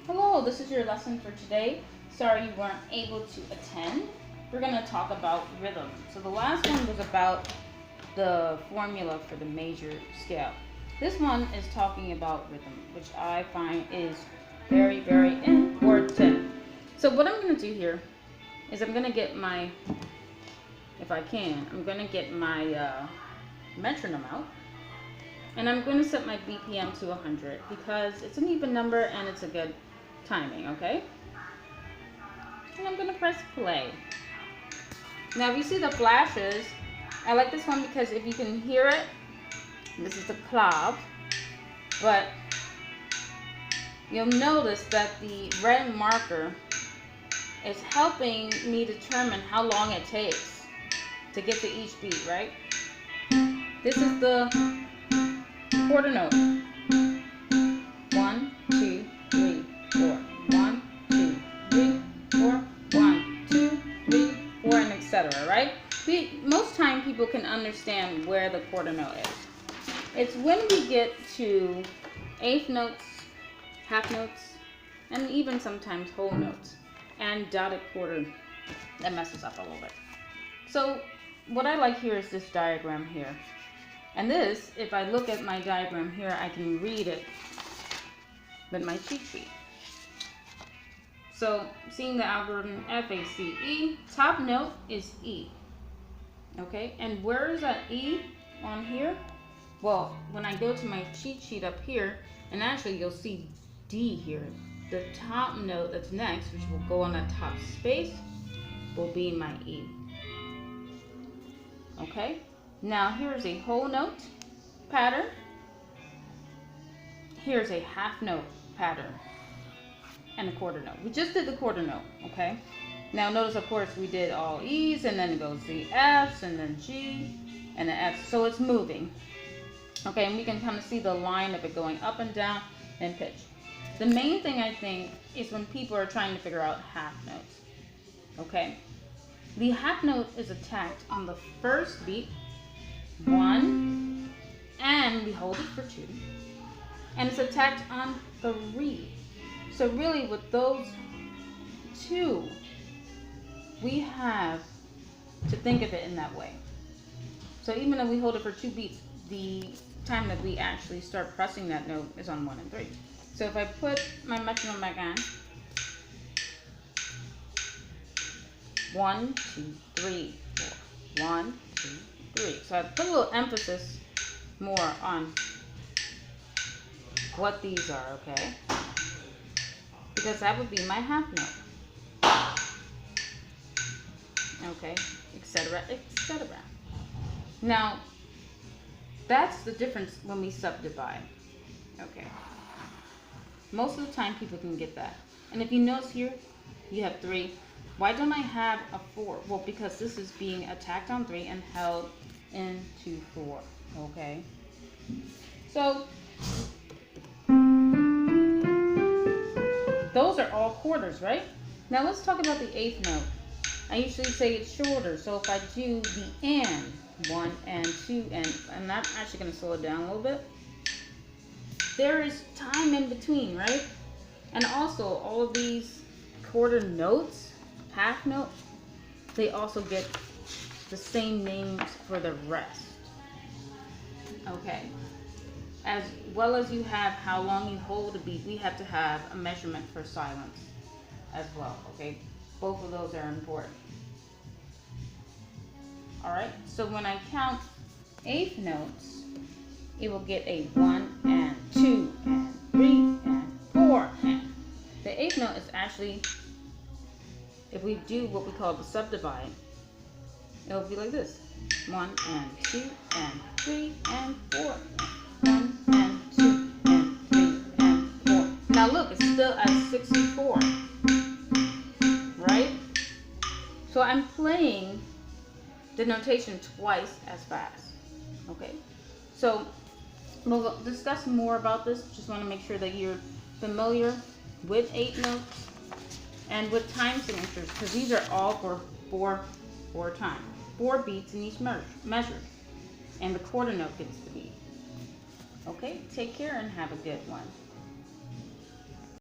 Hello, this is your lesson for today. Sorry you weren't able to attend. We're going to talk about rhythm. So the last one was about the formula for the major scale. This one is talking about rhythm, which I find is very, very important. So what I'm going to do here is I'm going to get my, if I can, I'm going to get my metronome out. And I'm going to set my BPM to 100 because it's an even number and it's a good timing, okay? And I'm going to press play. Now, if you see the flashes, I like this one because if you can hear it, this is the clav, but you'll notice that the red marker is helping me determine how long it takes to get to each beat, right? This is the quarter note. 1, 2, 3, 4. 1, 2, 3, 4. 1, 2, 3, 4, and etc. Right? Most time people can understand where the quarter note is. It's when we get to eighth notes, half notes, and even sometimes whole notes, and dotted quarter that messes up a little bit. So what I like here is this diagram here. And this, if I look at my diagram here, I can read it with my cheat sheet. So, seeing the algorithm FACE, top note is E. Okay, and where is that E on here? Well, when I go to my cheat sheet up here, and actually you'll see D here. The top note that's next, which will go on that top space, will be my E. Okay? Now here's a whole note pattern. Here's a half note pattern and a quarter note. We just did the quarter note, okay? Now notice, of course, we did all E's, and then it goes the F's, and then G, and the F. So it's moving. Okay, and we can kind of see the line of it going up and down in pitch. The main thing, I think, is when people are trying to figure out half notes. Okay? The half note is attacked on the first beat, 1, and we hold it for 2, and it's attacked on 3. So really with those 2, we have to think of it in that way. So even though we hold it for 2 beats, the time that we actually start pressing that note is on 1 and 3. So if I put my metronome back on, 1, 2, 3, 4, 1, 2, 3. So I put a little emphasis more on what these are, okay? Because that would be my half note. Okay, etc., etc. Now, that's the difference when we subdivide. Okay. Most of the time people can get that. And if you notice here, you have 3. Why don't I have a 4? Well, because this is being attacked on 3 and held into 4. Okay? So, those are all quarters, right? Now let's talk about the eighth note. I usually say it's shorter. So if I do the and, 1 and 2 and I'm actually going to slow it down a little bit. There is time in between, right? And also all of these quarter notes, half note, they also get the same names for the rest. Okay. As well as you have how long you hold a beat, we have to have a measurement for silence as well, okay? Both of those are important. Alright, so when I count eighth notes, it will get a 1 and 2 and 3 and 4 and. The eighth note is actually, if we do what we call the subdivide, it will be like this. 1 and 2 and 3 and 4 and 1 and 2 and 3 and 4. Now look, it's still at 64, right? So I'm playing the notation twice as fast, okay? So we'll discuss more about this. Just want to make sure that you're familiar with 8 notes and with time signatures, because these are all for 4 time. 4 beats in each measure, and the quarter note gets the beat. Okay, take care and have a good one.